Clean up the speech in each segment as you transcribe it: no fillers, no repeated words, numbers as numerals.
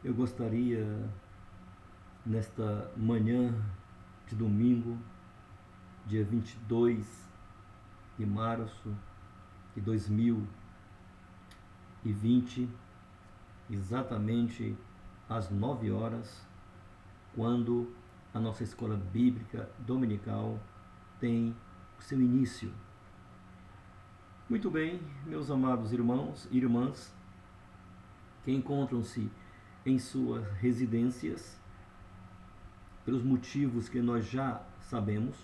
Eu gostaria, nesta manhã de domingo, dia 22 de março de 2020, exatamente às 9 horas, quando a nossa escola bíblica dominical tem o seu início. Muito bem, meus amados irmãos e irmãs, que encontram-se em suas residências, pelos motivos que nós já sabemos,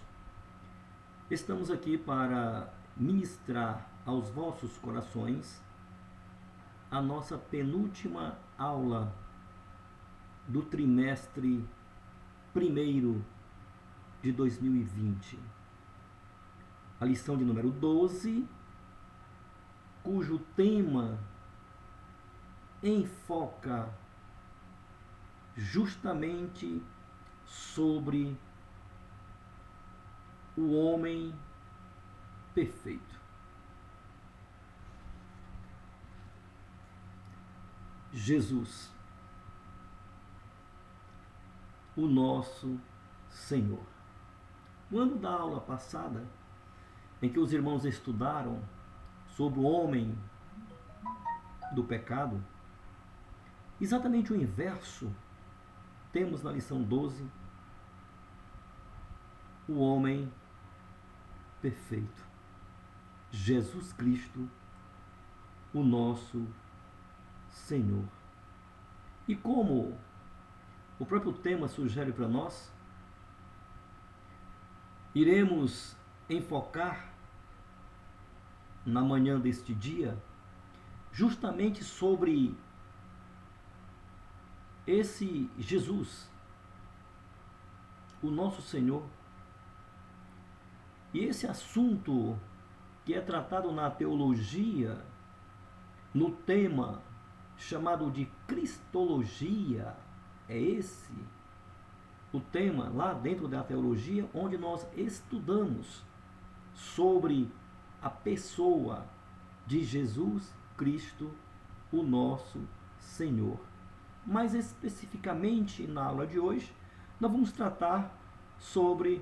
estamos aqui para ministrar aos vossos corações a nossa penúltima aula do trimestre primeiro de 2020. A lição de número 12, cujo tema enfoca justamente sobre o homem perfeito. Jesus, o nosso Senhor. No ano da aula passada, em que os irmãos estudaram sobre o homem do pecado, exatamente o inverso temos na lição 12, o homem perfeito, Jesus Cristo, o nosso Senhor. E como o próprio tema sugere para nós, iremos enfocar na manhã deste dia justamente sobre esse Jesus, o nosso Senhor. E esse assunto que é tratado na teologia, no tema chamado de Cristologia, é esse o tema lá dentro da teologia, onde nós estudamos sobre a pessoa de Jesus Cristo, o nosso Senhor. Mais especificamente, na aula de hoje, nós vamos tratar sobre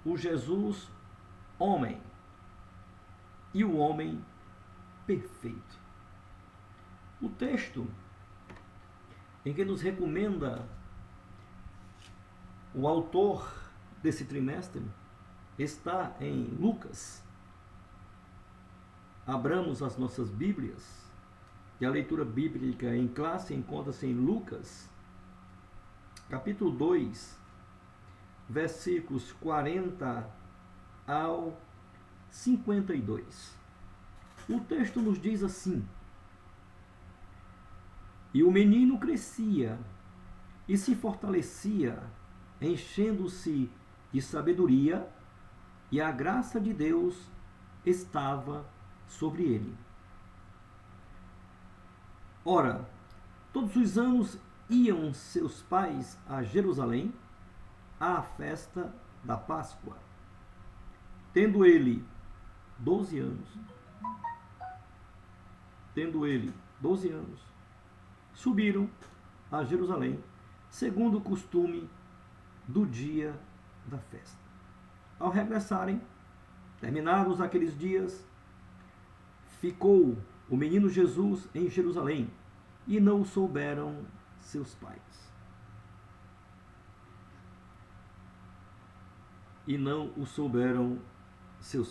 o Jesus homem e o homem perfeito. O texto em que nos recomenda o autor desse trimestre está em Lucas. Abramos as nossas Bíblias, e a leitura bíblica em classe encontra-se em Lucas, capítulo 2, versículos 40 ao 52. O texto nos diz assim: E o menino crescia e se fortalecia, enchendo-se de sabedoria, e a graça de Deus estava sobre ele. Ora, todos os anos iam seus pais a Jerusalém à festa da Páscoa. Tendo ele 12 anos, subiram a Jerusalém, segundo o costume do dia da festa. Ao regressarem, terminados aqueles dias, ficou o menino Jesus em Jerusalém, e não o souberam seus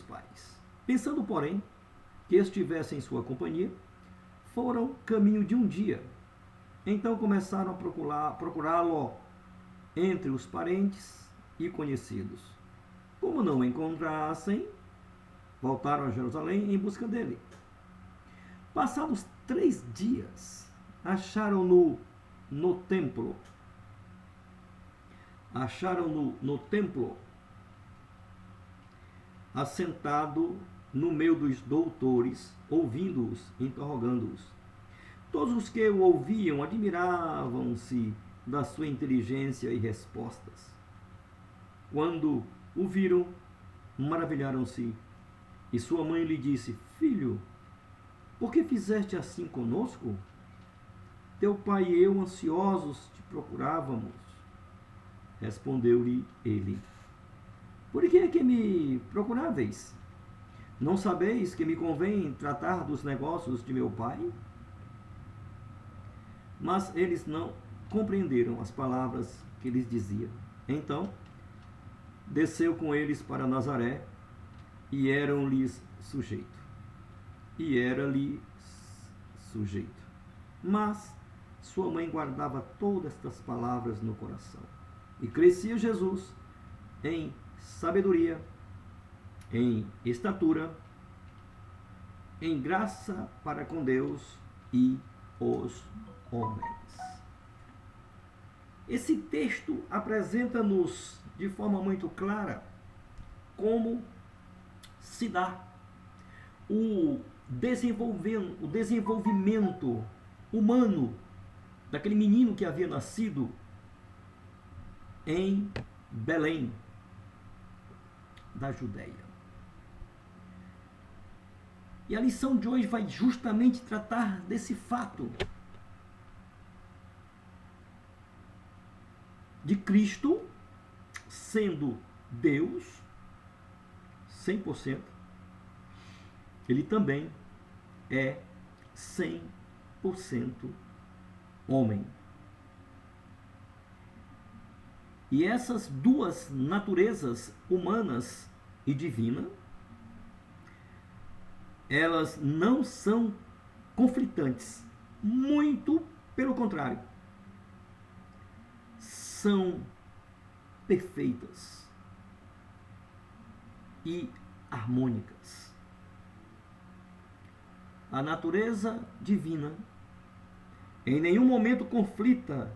pais. Pensando, porém, que estivesse em sua companhia, foram caminho de um dia. Então começaram a procurá-lo entre os parentes e conhecidos. Como não o encontrassem, voltaram a Jerusalém em busca dele. Passados 3 dias, acharam-no no templo. Assentado no meio dos doutores, ouvindo-os, interrogando-os. Todos os que o ouviam admiravam-se da sua inteligência e respostas. Quando o viram, maravilharam-se. E sua mãe lhe disse: Filho, por que fizeste assim conosco? teu pai e eu ansiosos te procurávamos. Respondeu-lhe ele: por que é que me procuráveis? Não sabeis que me convém tratar dos negócios de meu pai? Mas eles não compreenderam as palavras que lhes dizia. Então, desceu com eles para Nazaré e eram-lhes sujeito. E era-lhe sujeito. Mas sua mãe guardava todas estas palavras no coração. E crescia Jesus em sabedoria, em estatura, em graça para com Deus e os homens. Esse texto apresenta-nos de forma muito clara como se dá o desenvolvimento humano daquele menino que havia nascido em Belém, da Judéia. E a lição de hoje vai justamente tratar desse fato de Cristo sendo Deus 100%, ele também é 100% homem. E essas duas naturezas, humanas e divina, elas não são conflitantes. Muito pelo contrário. São perfeitas e harmônicas. A natureza divina em nenhum momento conflita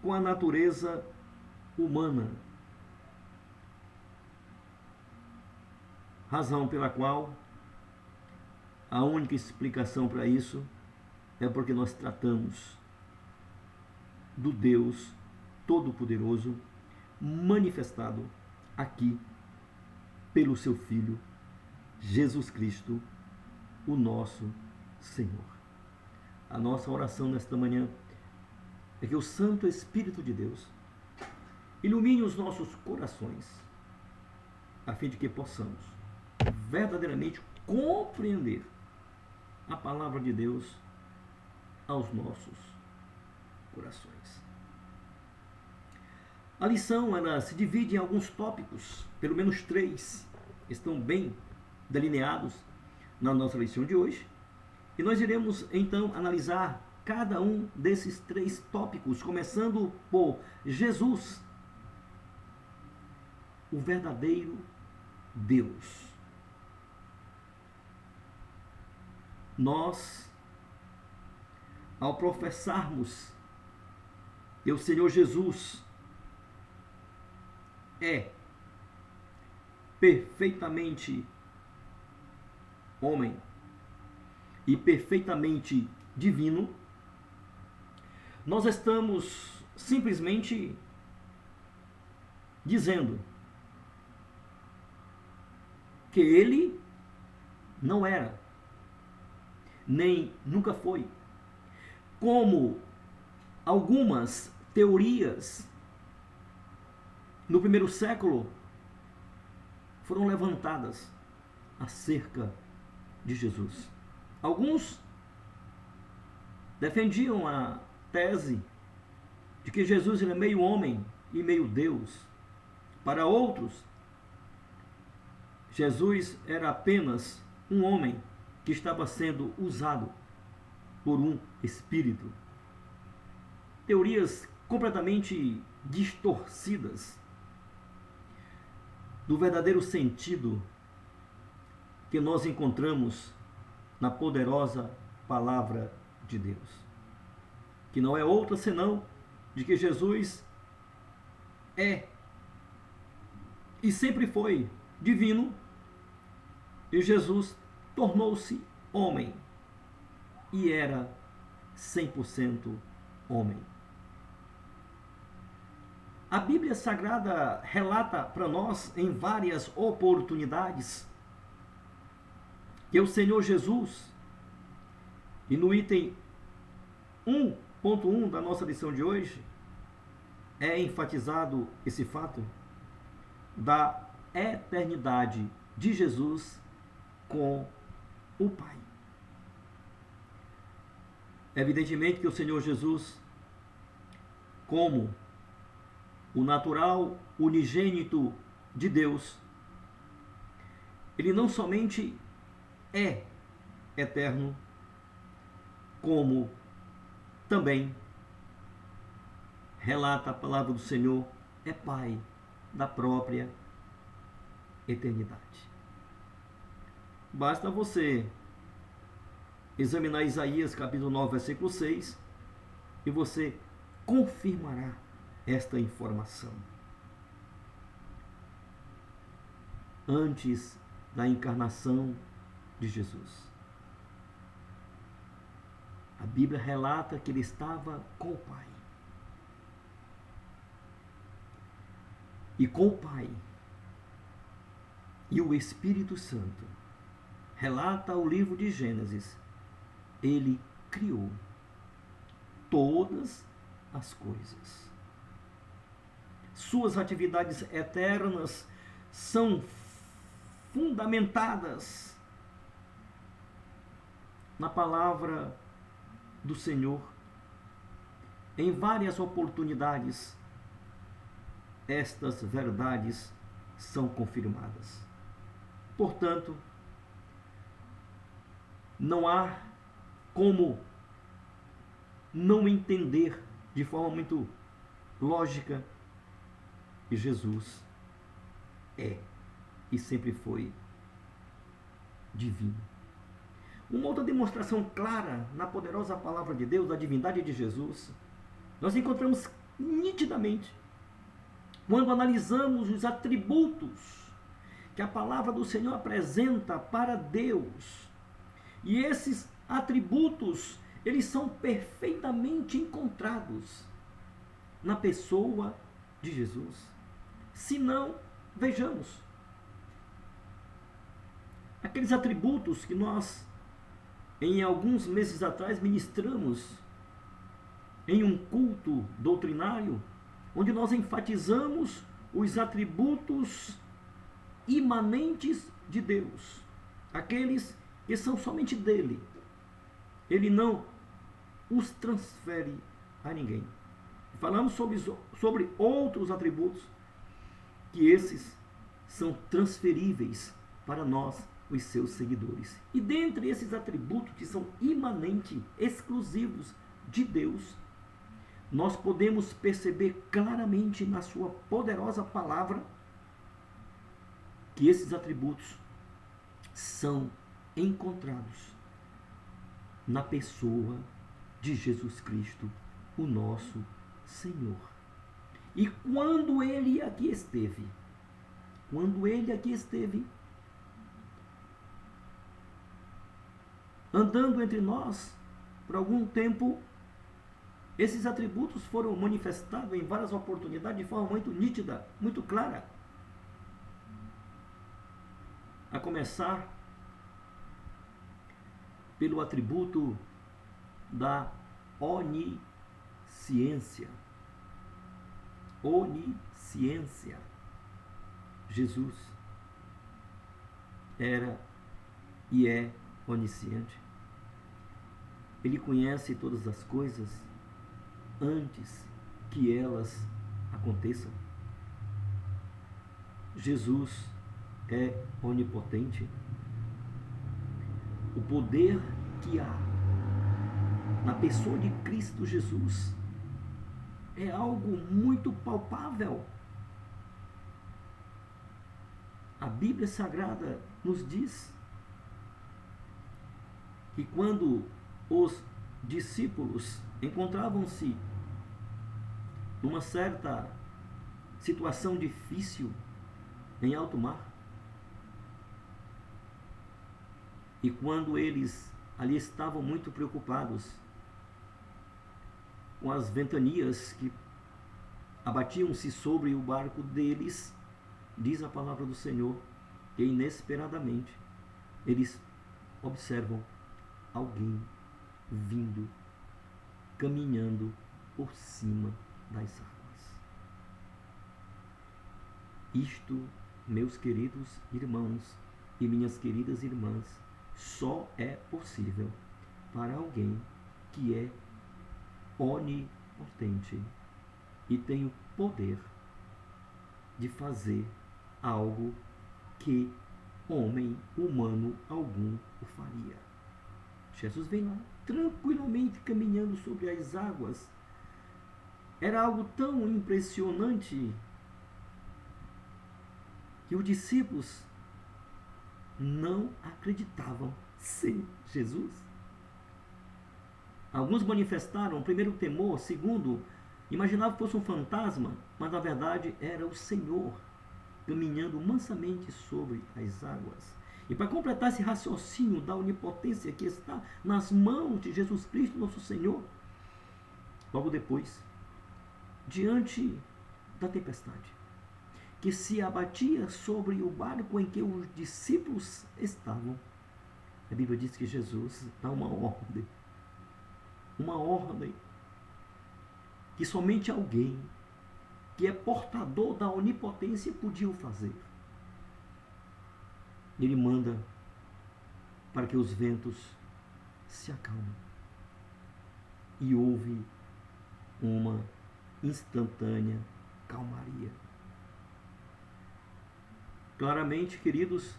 com a natureza humana. Razão pela qual a única explicação para isso é porque nós tratamos do Deus Todo-Poderoso manifestado aqui pelo seu Filho Jesus Cristo, o nosso Senhor. A nossa oração nesta manhã é que o Santo Espírito de Deus ilumine os nossos corações, a fim de que possamos verdadeiramente compreender a palavra de Deus aos nossos corações. A lição ela se divide em alguns tópicos, pelo menos 3 estão bem delineados na nossa lição de hoje, e nós iremos então analisar cada um desses 3 tópicos, começando por Jesus, o verdadeiro Deus. Nós, ao professarmos que o Senhor Jesus é perfeitamente homem e perfeitamente divino, nós estamos simplesmente dizendo que ele não era, nem nunca foi, como algumas teorias no primeiro século foram levantadas acerca de Jesus. Alguns defendiam a tese de que Jesus era meio homem e meio Deus. Para outros, Jesus era apenas um homem que estava sendo usado por um espírito. Teorias completamente distorcidas do verdadeiro sentido que nós encontramos na poderosa palavra de Deus, que não é outra senão de que Jesus é e sempre foi divino, e Jesus tornou-se homem e era 100% homem. A Bíblia Sagrada relata para nós em várias oportunidades que o Senhor Jesus, e no item 1.1 ponto 1 da nossa lição de hoje é enfatizado esse fato da eternidade de Jesus com o Pai. Evidentemente que o Senhor Jesus, como o natural unigênito de Deus, ele não somente é eterno, como também relata a palavra do Senhor, é Pai da própria eternidade. Basta você examinar Isaías capítulo 9, versículo 6, e você confirmará esta informação. Antes da encarnação de Jesus, a Bíblia relata que ele estava com o Pai. E com o Pai e o Espírito Santo, relata o livro de Gênesis, ele criou todas as coisas. Suas atividades eternas são fundamentadas na palavra do Senhor. Em várias oportunidades, estas verdades são confirmadas. Portanto, não há como não entender de forma muito lógica que Jesus é e sempre foi divino. Uma outra demonstração clara na poderosa palavra de Deus, da divindade de Jesus, nós encontramos nitidamente quando analisamos os atributos que a palavra do Senhor apresenta para Deus. E esses atributos, eles são perfeitamente encontrados na pessoa de Jesus. Se não, vejamos. Aqueles atributos que nós, em alguns meses atrás, ministramos em um culto doutrinário, onde nós enfatizamos os atributos imanentes de Deus, aqueles que são somente dele. Ele não os transfere a ninguém. Falamos sobre outros atributos, que esses são transferíveis para nós, os seus seguidores. E dentre esses atributos que são imanentes, exclusivos de Deus, nós podemos perceber claramente na sua poderosa palavra que esses atributos são encontrados na pessoa de Jesus Cristo, o nosso Senhor. E quando ele aqui esteve, andando entre nós por algum tempo, esses atributos foram manifestados em várias oportunidades de forma muito nítida, muito clara. A começar pelo atributo da onisciência. Onisciência. Jesus era e é onisciente. Ele conhece todas as coisas antes que elas aconteçam. Jesus é onipotente. O poder que há na pessoa de Cristo Jesus é algo muito palpável. A Bíblia Sagrada nos diz que quando os discípulos encontravam-se numa certa situação difícil em alto mar, e quando eles ali estavam muito preocupados com as ventanias que abatiam-se sobre o barco deles, diz a palavra do Senhor que inesperadamente eles observam alguém vindo caminhando por cima das águas. Isto, meus queridos irmãos e minhas queridas irmãs, só é possível para alguém que é onipotente e tem o poder de fazer algo que homem humano algum o faria. Jesus vem lá tranquilamente caminhando sobre as águas. Era algo tão impressionante que os discípulos não acreditavam ser Jesus. Alguns manifestaram, primeiro, temor, segundo, imaginavam que fosse um fantasma, mas na verdade era o Senhor caminhando mansamente sobre as águas. E para completar esse raciocínio da onipotência que está nas mãos de Jesus Cristo, nosso Senhor, logo depois, diante da tempestade, que se abatia sobre o barco em que os discípulos estavam, a Bíblia diz que Jesus dá uma ordem que somente alguém que é portador da onipotência podia o fazer. Ele manda para que os ventos se acalmem e houve uma instantânea calmaria. Claramente, queridos,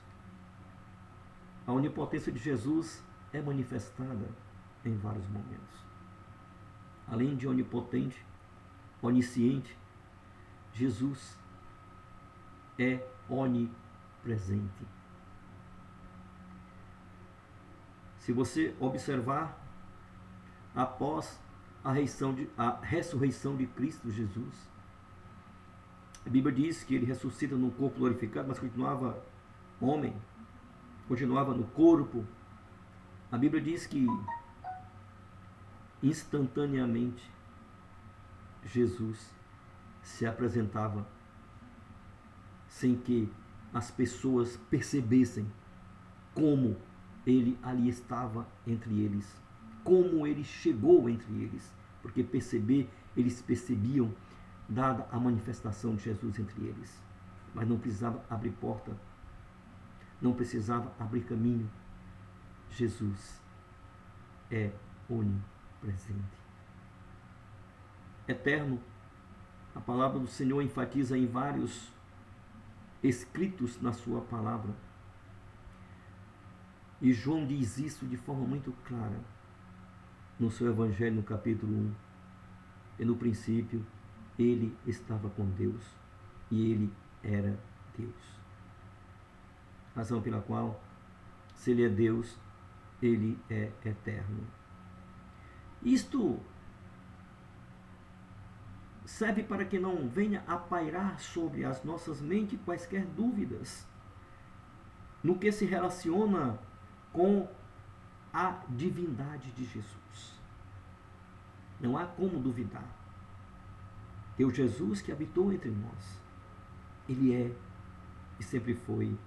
a onipotência de Jesus é manifestada em vários momentos. Além de onipotente, onisciente, Jesus é onipresente. Se você observar, após a ressurreição de Cristo Jesus, a Bíblia diz que ele ressuscita no corpo glorificado, mas continuava homem, continuava no corpo. A Bíblia diz que instantaneamente Jesus se apresentava sem que as pessoas percebessem como ele ali estava entre eles, como ele chegou entre eles, porque eles percebiam, dada a manifestação de Jesus entre eles, mas não precisava abrir porta, não precisava abrir caminho. Jesus é onipresente, eterno. A palavra do Senhor enfatiza em vários escritos na sua palavra. E João diz isso de forma muito clara no seu Evangelho, no capítulo 1. E no princípio, ele estava com Deus e ele era Deus. Razão pela qual, se ele é Deus, ele é eterno. Isto serve para que não venha a pairar sobre as nossas mentes quaisquer dúvidas no que se relaciona com a divindade de Jesus. Não há como duvidar que o Jesus que habitou entre nós, ele é e sempre foi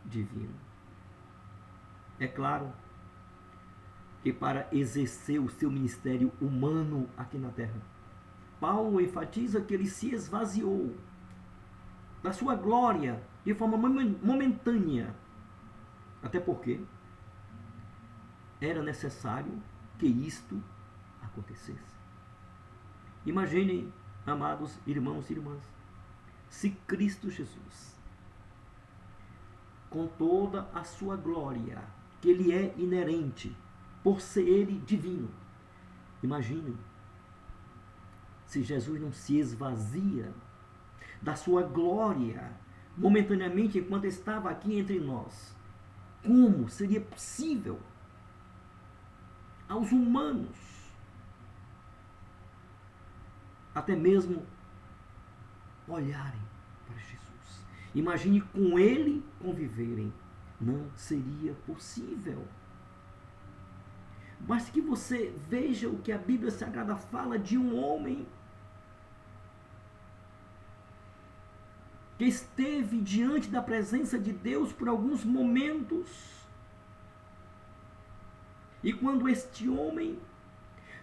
divino. É claro que para exercer o seu ministério humano aqui na terra, Paulo enfatiza que ele se esvaziou da sua glória de forma momentânea, até porque era necessário que isto acontecesse. Imaginem, amados irmãos e irmãs, se Cristo Jesus, com toda a sua glória, que ele é inerente, por ser ele divino, imaginem se Jesus não se esvazia da sua glória momentaneamente enquanto estava aqui entre nós. Como seria possível aos humanos até mesmo olharem para Jesus? Imagine com ele conviverem. Não seria possível. Basta que você veja o que a Bíblia Sagrada fala de um homem que esteve diante da presença de Deus por alguns momentos. E quando este homem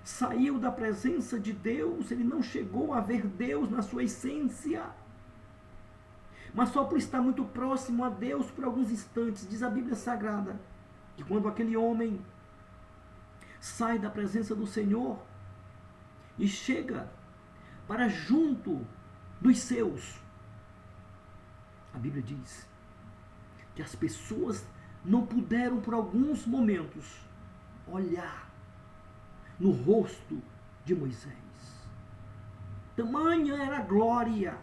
saiu da presença de Deus, ele não chegou a ver Deus na sua essência, mas só por estar muito próximo a Deus por alguns instantes. Diz a Bíblia Sagrada que quando aquele homem sai da presença do Senhor e chega para junto dos seus, a Bíblia diz que as pessoas não puderam por alguns momentos olhar no rosto de Moisés. Tamanha era a glória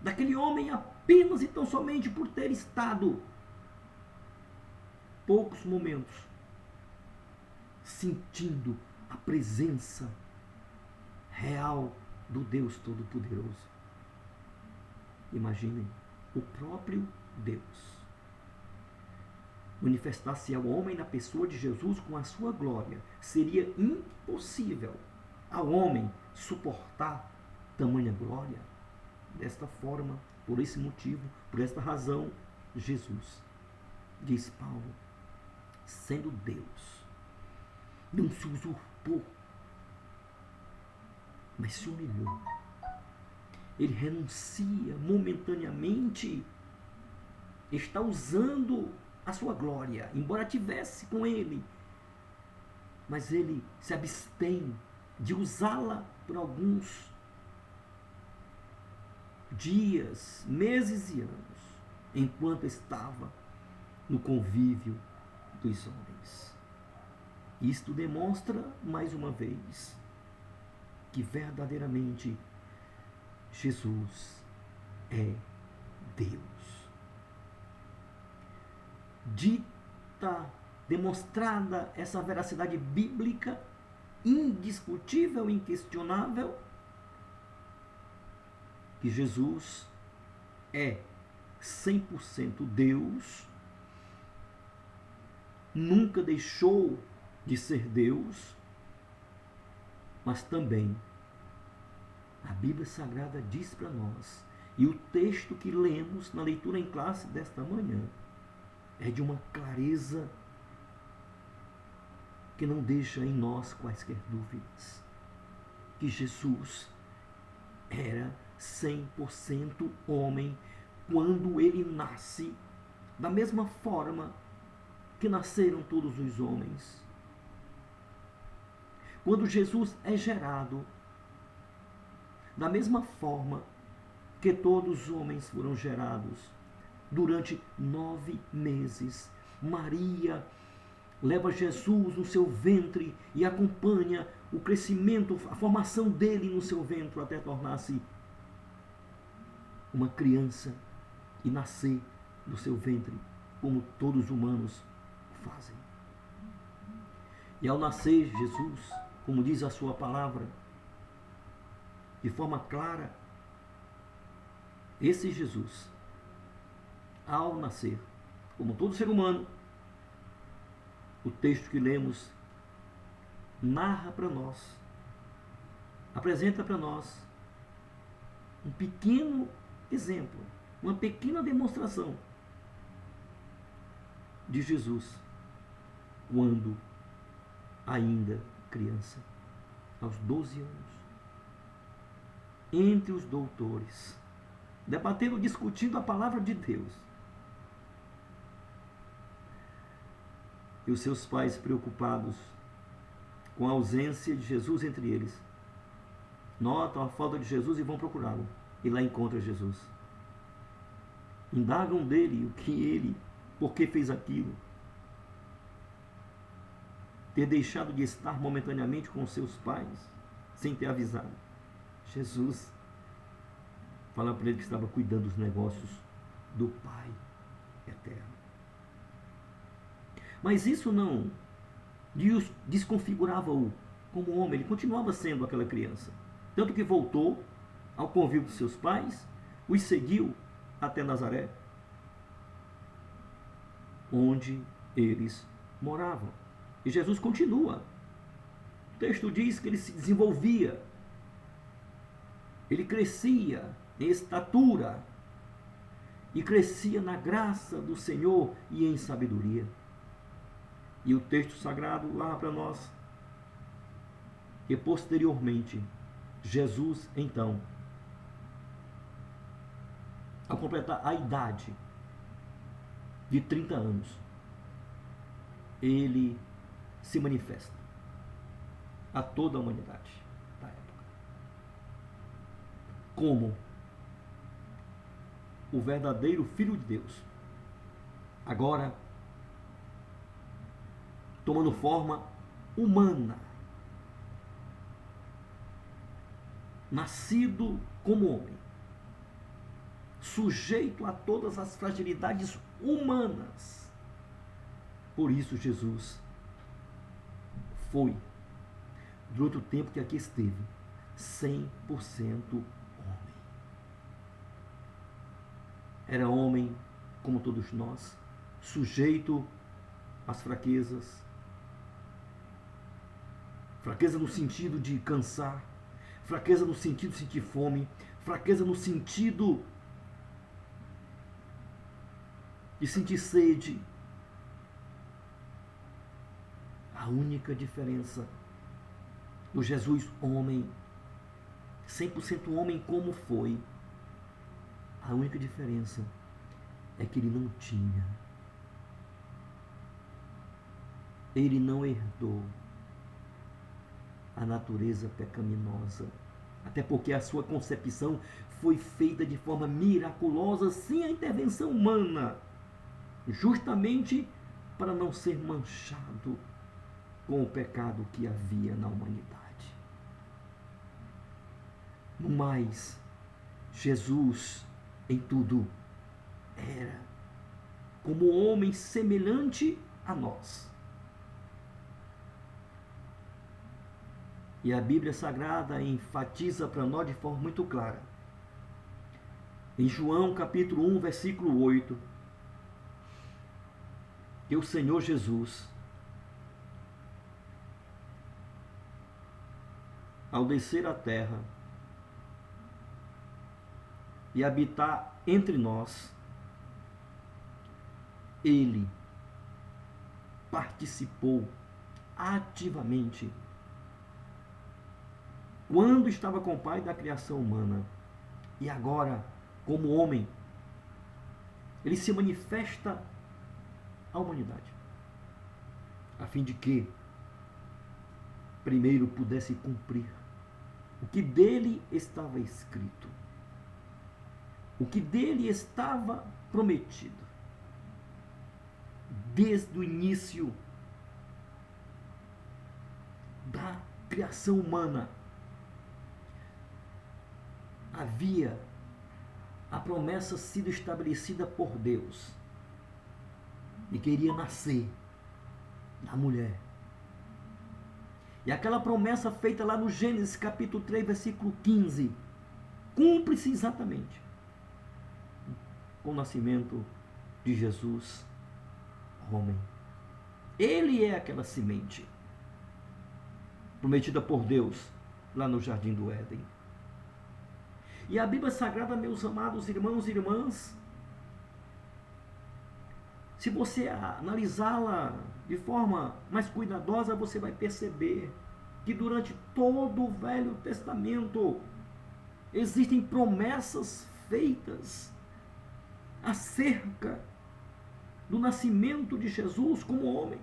daquele homem apenas e tão somente por ter estado poucos momentos sentindo a presença real do Deus Todo-Poderoso. Imaginem, o próprio Deus manifestar-se ao homem na pessoa de Jesus com a sua glória. Seria impossível ao homem suportar tamanha glória. Desta forma, por esse motivo, por esta razão, Jesus, diz Paulo, sendo Deus, não se usurpou, mas se humilhou. Ele renuncia momentaneamente, está usando a sua glória, embora tivesse com ele, mas ele se abstém de usá-la por alguns dias, meses e anos, enquanto estava no convívio dos homens. Isto demonstra, mais uma vez, que verdadeiramente Jesus é Deus. Dita, demonstrada essa veracidade bíblica, indiscutível, inquestionável, que Jesus é 100% Deus, nunca deixou de ser Deus, mas também a Bíblia Sagrada diz para nós, e o texto que lemos na leitura em classe desta manhã é de uma clareza que não deixa em nós quaisquer dúvidas, que Jesus era 100% homem quando ele nasce, da mesma forma que nasceram todos os homens. Quando Jesus é gerado, da mesma forma que todos os homens foram gerados, durante 9 meses, Maria leva Jesus no seu ventre e acompanha o crescimento, a formação dele no seu ventre até tornar-se uma criança e nascer no seu ventre, como todos os humanos fazem. E ao nascer Jesus, como diz a sua palavra, de forma clara, esse Jesus, ao nascer, como todo ser humano, o texto que lemos narra para nós, apresenta para nós um pequeno exemplo, uma pequena demonstração de Jesus quando ainda criança, aos 12 anos, entre os doutores, debatendo, discutindo a palavra de Deus. E os seus pais preocupados com a ausência de Jesus entre eles, notam a falta de Jesus e vão procurá-lo. E lá encontra Jesus. Indagam dele o que ele, por que fez aquilo. Ter deixado de estar momentaneamente com seus pais, sem ter avisado. Jesus fala para ele que estava cuidando dos negócios do Pai eterno. Mas isso não desconfigurava-o como homem, ele continuava sendo aquela criança. Tanto que voltou ao convívio dos seus pais, os seguiu até Nazaré, onde eles moravam. E Jesus continua. O texto diz que ele se desenvolvia, ele crescia em estatura e crescia na graça do Senhor e em sabedoria. E o texto sagrado lá para nós E posteriormente, Jesus, então, ao completar a idade de 30 anos, ele se manifesta a toda a humanidade da época como o verdadeiro Filho de Deus, agora tomando forma humana, nascido como homem, sujeito a todas as fragilidades humanas. Por isso Jesus foi, durante o tempo que aqui esteve, 100% homem. Era homem como todos nós, sujeito às fraquezas, fraqueza no sentido de cansar, fraqueza no sentido de sentir fome, fraqueza no sentido de sentir sede. A única diferença do Jesus homem, 100% homem como foi, a única diferença é que ele não tinha, ele não herdou a natureza pecaminosa, até porque a sua concepção foi feita de forma miraculosa, sem a intervenção humana, justamente para não ser manchado com o pecado que havia na humanidade. No mais, Jesus em tudo era como homem semelhante a nós. E a Bíblia Sagrada enfatiza para nós de forma muito clara. Em João capítulo 1, versículo 8, que o Senhor Jesus, ao descer à terra e habitar entre nós, ele participou ativamente, quando estava com o Pai, da criação humana, e agora, como homem, ele se manifesta à humanidade, a fim de que primeiro pudesse cumprir o que dele estava escrito, o que dele estava prometido, desde o início da criação humana. Havia a promessa sido estabelecida por Deus, e queria nascer da mulher. E aquela promessa feita lá no Gênesis capítulo 3, versículo 15, cumpre-se exatamente com o nascimento de Jesus, homem. Ele é aquela semente prometida por Deus lá no Jardim do Éden. E a Bíblia Sagrada, meus amados irmãos e irmãs, se você analisá-la de forma mais cuidadosa, você vai perceber que durante todo o Velho Testamento existem promessas feitas acerca do nascimento de Jesus como homem.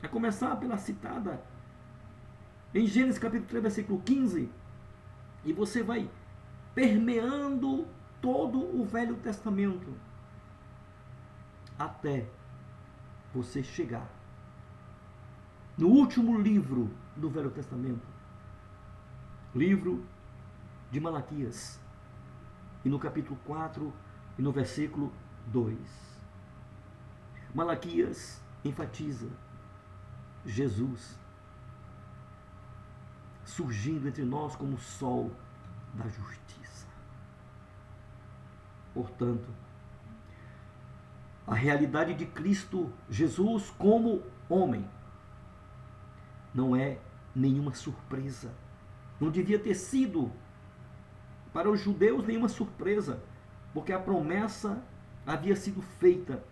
A começar pela citada em Gênesis capítulo 3, versículo 15, e você vai permeando todo o Velho Testamento até você chegar no último livro do Velho Testamento, livro de Malaquias, e no capítulo 4 e no versículo 2. Malaquias enfatiza Jesus surgindo entre nós como o sol da justiça. Portanto, a realidade de Cristo Jesus como homem não é nenhuma surpresa. Não devia ter sido para os judeus nenhuma surpresa, porque a promessa havia sido feita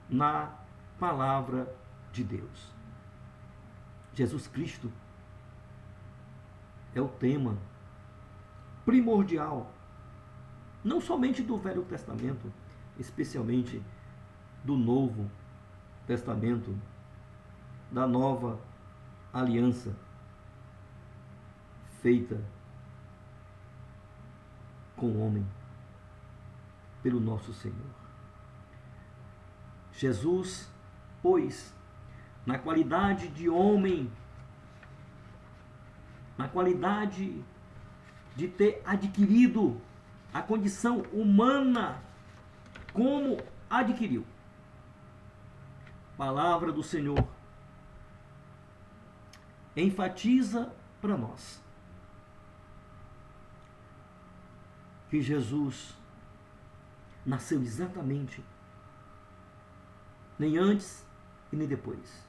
na palavra de Deus. Jesus Cristo é o tema primordial, não somente do Velho Testamento, especialmente do Novo Testamento, da nova aliança feita com o homem pelo nosso Senhor. Jesus, pois, na qualidade de homem, na qualidade de ter adquirido a condição humana, como adquiriu. Palavra do Senhor enfatiza para nós que Jesus nasceu exatamente nem antes e nem depois,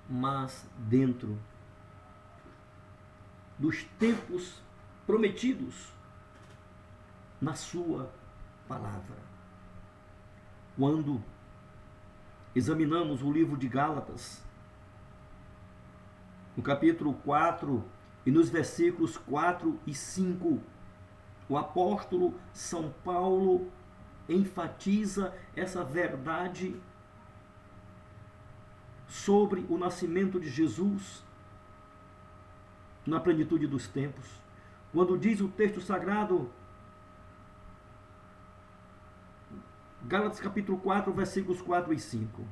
mas dentro dos tempos prometidos na sua palavra. Quando examinamos o livro de Gálatas, no capítulo 4 e nos versículos 4 e 5, o apóstolo São Paulo enfatiza essa verdade sobre o nascimento de Jesus na plenitude dos tempos. Quando diz o texto sagrado, Gálatas capítulo 4, versículos 4 e 5.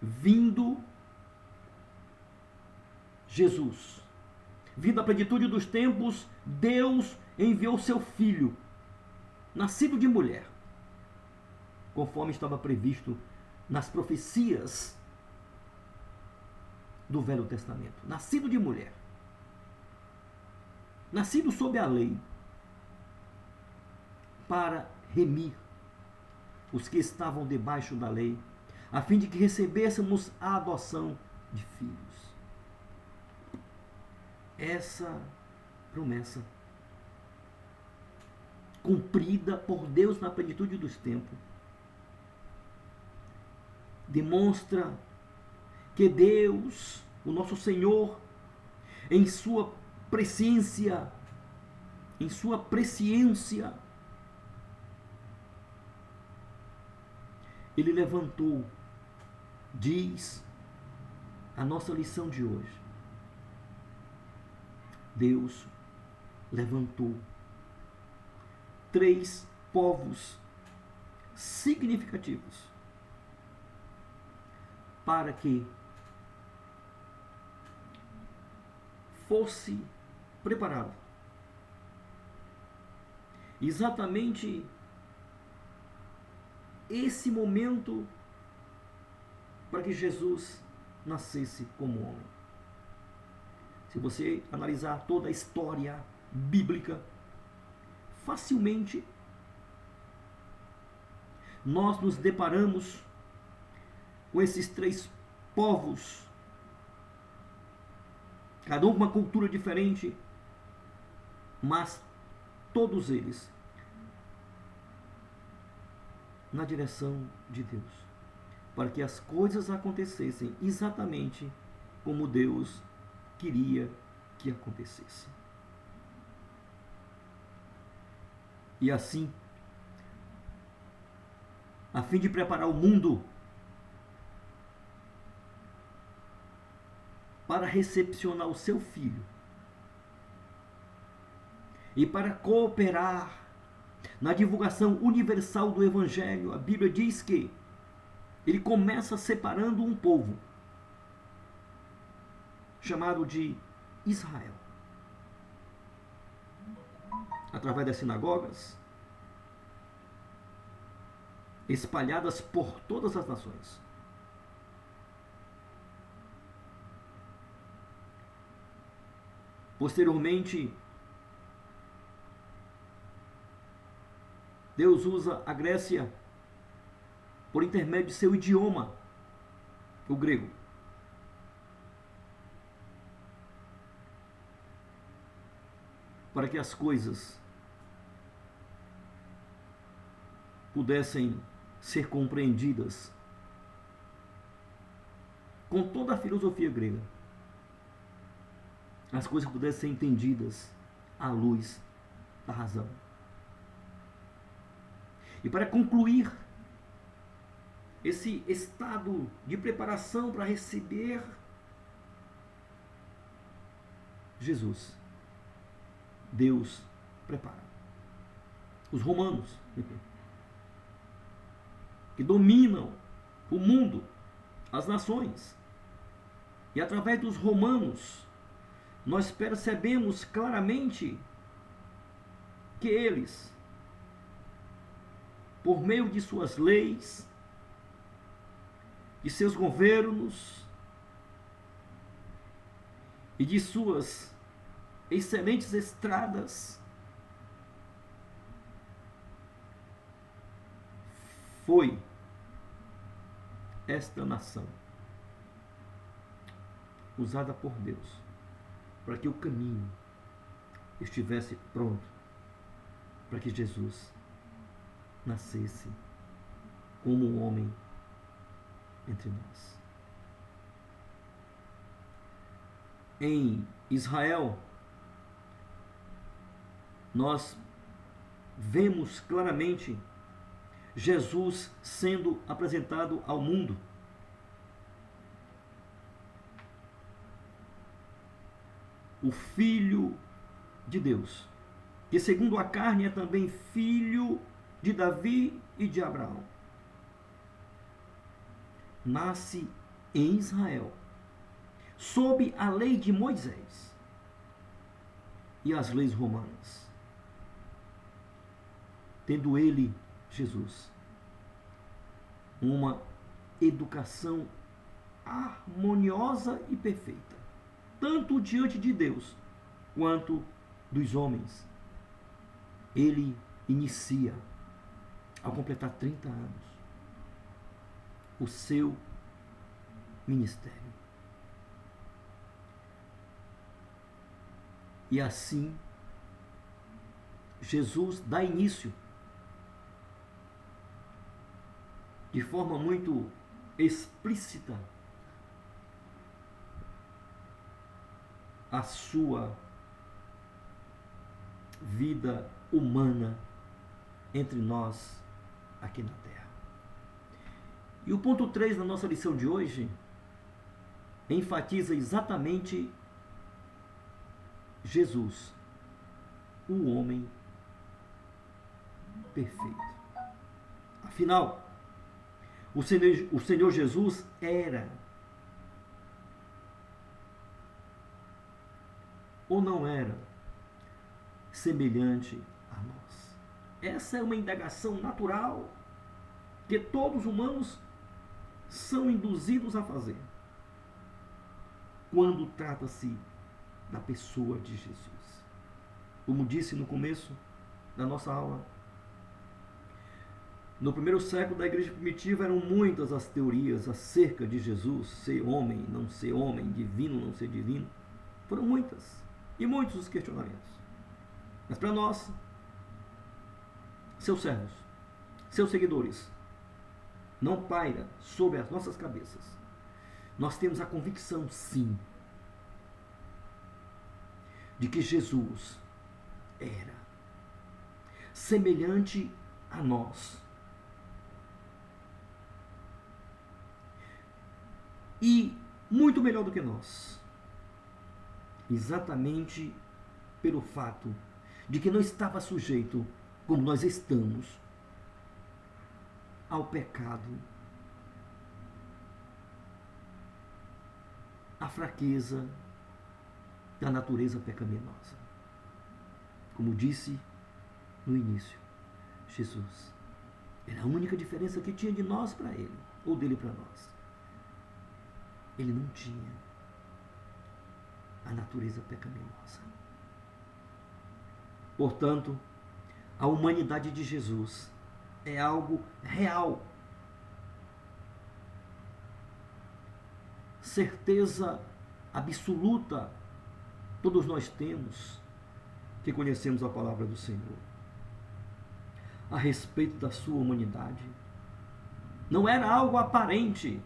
Vindo Jesus, vindo à plenitude dos tempos, Deus enviou seu Filho, nascido de mulher, conforme estava previsto nas profecias do Velho Testamento. Nascido de mulher, nascido sob a lei, para remir os que estavam debaixo da lei, a fim de que recebêssemos a adoção de filhos. Essa promessa, cumprida por Deus na plenitude dos tempos, demonstra que Deus, o nosso Senhor, em sua presciência, Ele levantou, diz a nossa lição de hoje, Deus levantou 3 povos significativos para que fosse preparado exatamente esse momento para que Jesus nascesse como homem. Se você analisar toda a história bíblica, facilmente nós nos deparamos com esses 3 povos, cada um com uma cultura diferente, mas todos eles na direção de Deus, para que as coisas acontecessem exatamente como Deus queria que acontecesse. E assim, a fim de preparar o mundo para recepcionar o seu Filho e para cooperar na divulgação universal do Evangelho, a Bíblia diz que ele começa separando um povo chamado de Israel, através das sinagogas espalhadas por todas as nações. Posteriormente, Deus usa a Grécia por intermédio de seu idioma, o grego, para que as coisas pudessem ser compreendidas com toda a filosofia grega, as coisas pudessem ser entendidas à luz da razão. E para concluir esse estado de preparação para receber Jesus, Deus prepara os romanos, que dominam o mundo, as nações. E através dos romanos, nós percebemos claramente que eles, por meio de suas leis, de seus governos e de suas excelentes estradas, foi esta nação usada por Deus para que o caminho estivesse pronto para que Jesus nascesse como um homem entre nós. Em Israel, nós vemos claramente Jesus sendo apresentado ao mundo. O Filho de Deus, que segundo a carne é também filho de Davi e de Abraão. Nasce em Israel, sob a lei de Moisés e as leis romanas. Tendo ele, Jesus, uma educação harmoniosa e perfeita, tanto diante de Deus quanto dos homens. Ele inicia, ao completar 30 anos, o seu ministério. E assim, Jesus dá início, de forma muito explícita, a sua vida humana entre nós aqui na Terra. E o ponto 3 da nossa lição de hoje enfatiza exatamente Jesus, o homem perfeito. Afinal, o Senhor Jesus era ou não era semelhante a nós? Essa é uma indagação natural que todos os humanos são induzidos a fazer quando trata-se da pessoa de Jesus. Como disse no começo da nossa aula, no primeiro século da igreja primitiva eram muitas as teorias acerca de Jesus, ser homem, não ser homem, divino, não ser divino. Foram muitas e muitos os questionamentos. Mas para nós, seus servos, seus seguidores, não paira sobre as nossas cabeças. Nós temos a convicção, sim, de que Jesus era semelhante a nós. E muito melhor do que nós. Exatamente pelo fato de que não estava sujeito, como nós estamos, ao pecado, à fraqueza da natureza pecaminosa. Como disse no início, Jesus era a única diferença que tinha de nós para ele, ou dele para nós. Ele não tinha a natureza pecaminosa. Portanto, a humanidade de Jesus é algo real. Certeza absoluta todos nós temos que conhecemos a palavra do Senhor a respeito da sua humanidade. Não era algo aparente,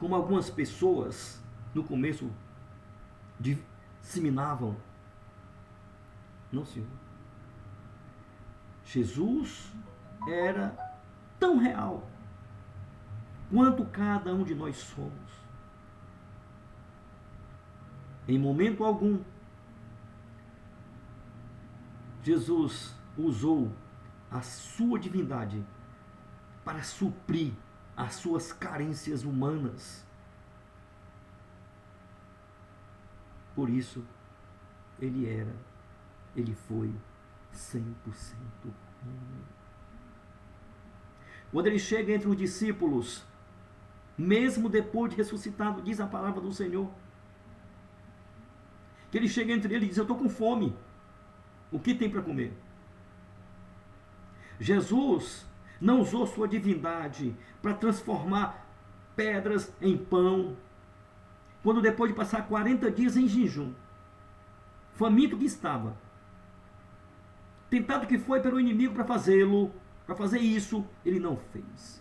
como algumas pessoas no começo disseminavam. Não, Senhor. Jesus era tão real quanto cada um de nós somos. Em momento algum, Jesus usou a sua divindade para suprir as suas carências humanas. Por isso, ele foi 100% homem. Quando ele chega entre os discípulos, mesmo depois de ressuscitado, diz a palavra do Senhor, que ele chega entre eles e diz: eu estou com fome, o que tem para comer? Jesus não usou sua divindade para transformar pedras em pão, quando depois de passar 40 dias em jejum, faminto que estava, tentado que foi pelo inimigo para fazer isso, ele não fez.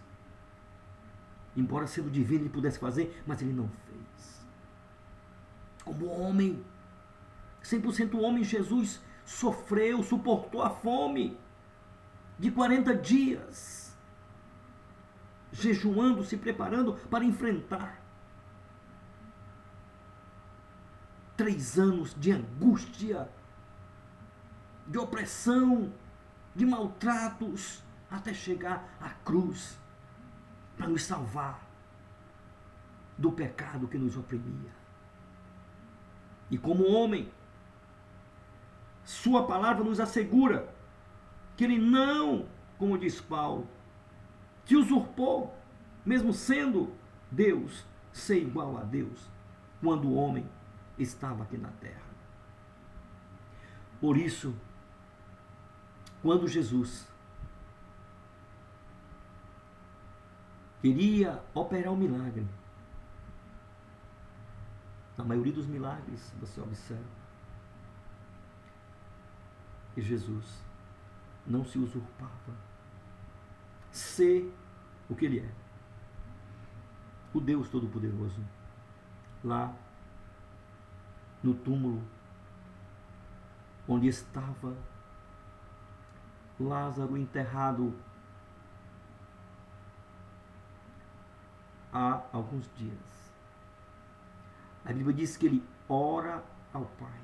Embora sendo divino ele pudesse fazer, mas ele não fez. Como homem, 100% homem, Jesus sofreu, suportou a fome de 40 dias, jejuando, se preparando para enfrentar 3 anos de angústia, de opressão, de maltratos, até chegar à cruz para nos salvar do pecado que nos oprimia. E como homem, sua palavra nos assegura que ele não, como diz Paulo, se usurpou, mesmo sendo Deus, ser igual a Deus, quando o homem estava aqui na terra. Por isso, quando Jesus queria operar um milagre, na maioria dos milagres, você observa que Jesus não se usurpava, ser o que ele é, o Deus Todo-Poderoso. Lá no túmulo onde estava Lázaro enterrado há alguns dias, a Bíblia diz que ele ora ao Pai.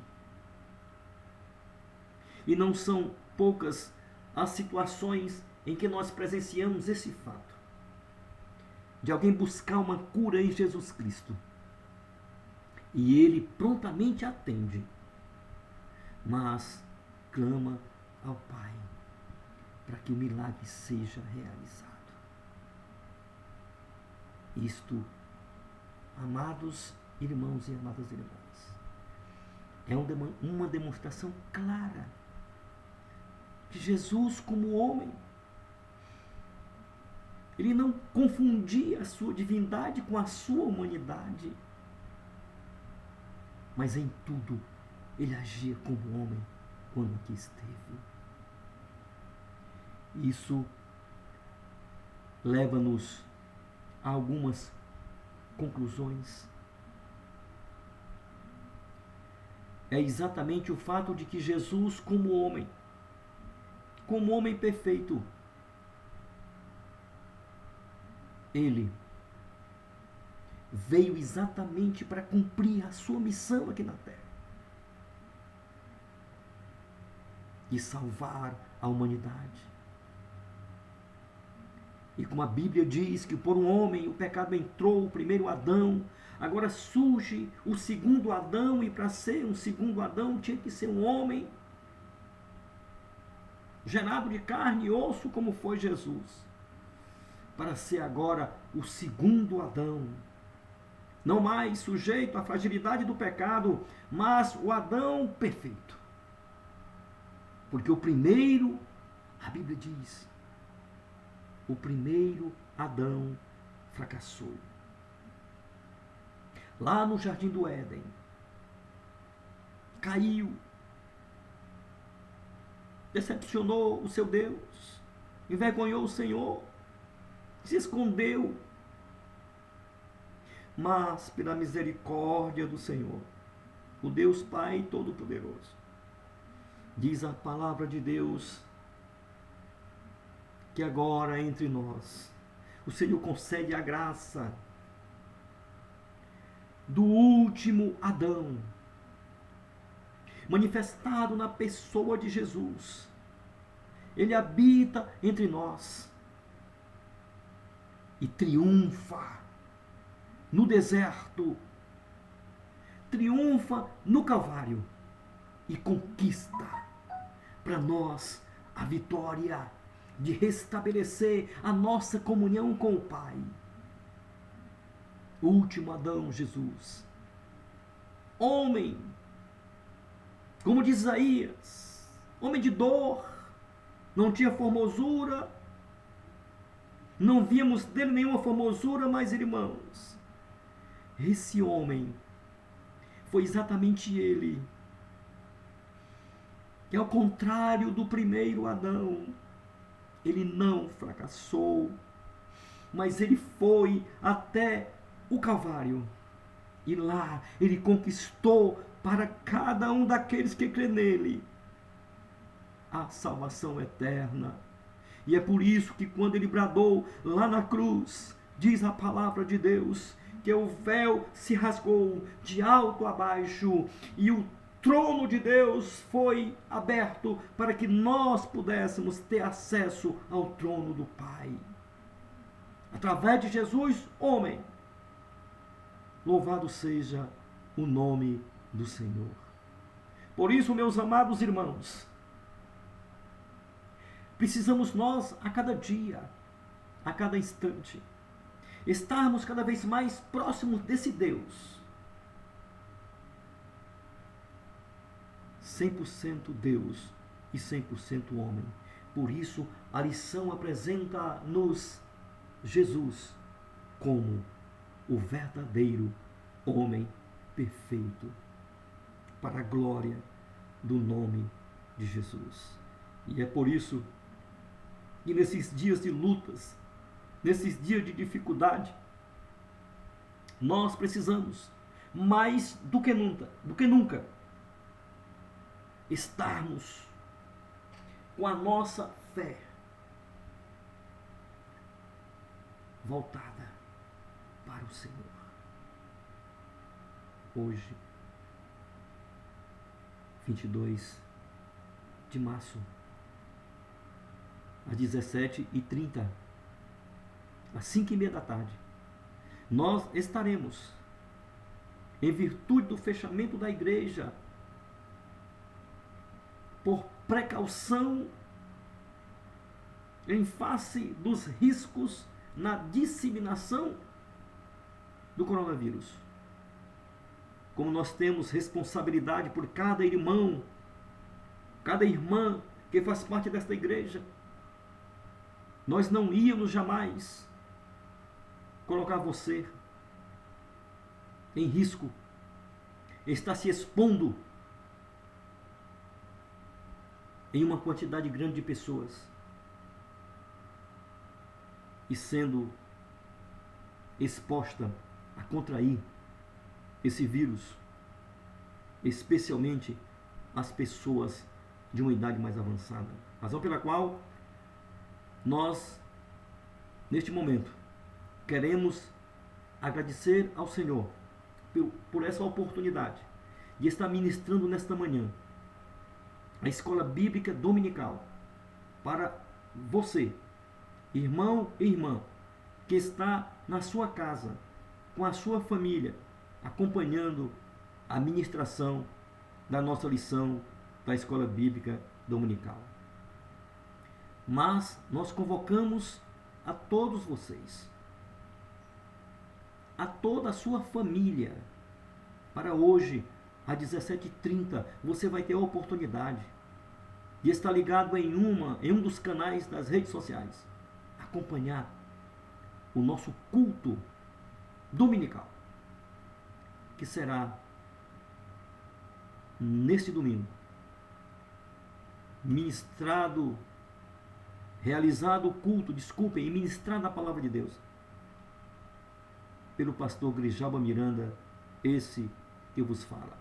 E não são poucas as situações em que nós presenciamos esse fato, de alguém buscar uma cura em Jesus Cristo, e ele prontamente atende, mas clama ao Pai para que o milagre seja realizado. Isto, amados irmãos e amadas irmãs, é uma demonstração clara que Jesus, como homem, ele não confundia a sua divindade com a sua humanidade, mas em tudo ele agia como homem quando aqui esteve. Isso leva-nos a algumas conclusões. É exatamente o fato de que Jesus, como homem perfeito, ele veio exatamente para cumprir a sua missão aqui na terra e salvar a humanidade. E como a Bíblia diz que por um homem o pecado entrou, o primeiro Adão, agora surge o segundo Adão, e para ser um segundo Adão tinha que ser um homem gerado de carne e osso, como foi Jesus, para ser agora o segundo Adão, não mais sujeito à fragilidade do pecado, mas o Adão perfeito. Porque o primeiro, a Bíblia diz, o primeiro Adão fracassou. Lá no Jardim do Éden, caiu, decepcionou o seu Deus, envergonhou o Senhor, se escondeu. mas pela misericórdia do Senhor, o Deus Pai Todo-Poderoso. Diz a palavra de Deus que agora entre nós, o Senhor concede a graça do último Adão, manifestado na pessoa de Jesus. Ele habita entre nós e triunfa no deserto, triunfa no Calvário e conquista para nós a vitória de restabelecer a nossa comunhão com o Pai. O último Adão, Jesus, homem, como diz Isaías, homem de dor, não tinha formosura, não víamos dele nenhuma formosura, mas irmãos, esse homem foi exatamente ele, que ao contrário do primeiro Adão, ele não fracassou, mas ele foi até o Calvário, e lá ele conquistou para cada um daqueles que crê nele a salvação eterna. E é por isso que quando ele bradou lá na cruz, diz a palavra de Deus, que o véu se rasgou de alto a baixo e o trono de Deus foi aberto para que nós pudéssemos ter acesso ao trono do Pai. Através de Jesus, homem, louvado seja o nome do Senhor. Por isso, meus amados irmãos, precisamos nós, a cada dia, a cada instante, estarmos cada vez mais próximos desse Deus. 100% Deus e 100% homem. Por isso, a lição apresenta-nos Jesus como o verdadeiro homem perfeito, para a glória do nome de Jesus. E é por isso que nesses dias de lutas, nesses dias de dificuldade, nós precisamos, mais do que nunca, estarmos com a nossa fé voltada para o Senhor. Hoje, 22 de março, às 17h30, às 5h30 da tarde, nós estaremos, em virtude do fechamento da igreja, por precaução, em face dos riscos na disseminação do coronavírus. Como nós temos responsabilidade por cada irmão, cada irmã que faz parte desta igreja, nós não íamos jamais colocar você em risco, está se expondo em uma quantidade grande de pessoas e sendo exposta a contrair esse vírus, especialmente as pessoas de uma idade mais avançada. Razão pela qual nós, neste momento, queremos agradecer ao Senhor por essa oportunidade de estar ministrando nesta manhã a Escola Bíblica Dominical para você, irmão e irmã, que está na sua casa, com a sua família, acompanhando a ministração da nossa lição da Escola Bíblica Dominical. Mas nós convocamos a todos vocês, a toda a sua família, para hoje, às 17h30, você vai ter a oportunidade de estar ligado em um dos canais das redes sociais, acompanhar o nosso culto dominical, que será neste domingo, realizado o culto, e ministrada a palavra de Deus pelo pastor Grijalba Miranda, esse que vos fala.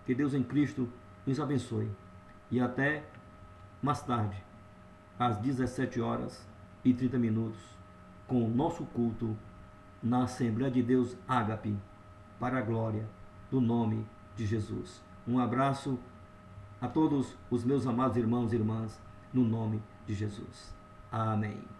Que Deus em Cristo nos abençoe. E até mais tarde, às 17h30, com o nosso culto na Assembleia de Deus Ágape, para a glória do nome de Jesus. Um abraço a todos os meus amados irmãos e irmãs, no nome de Jesus. Amém.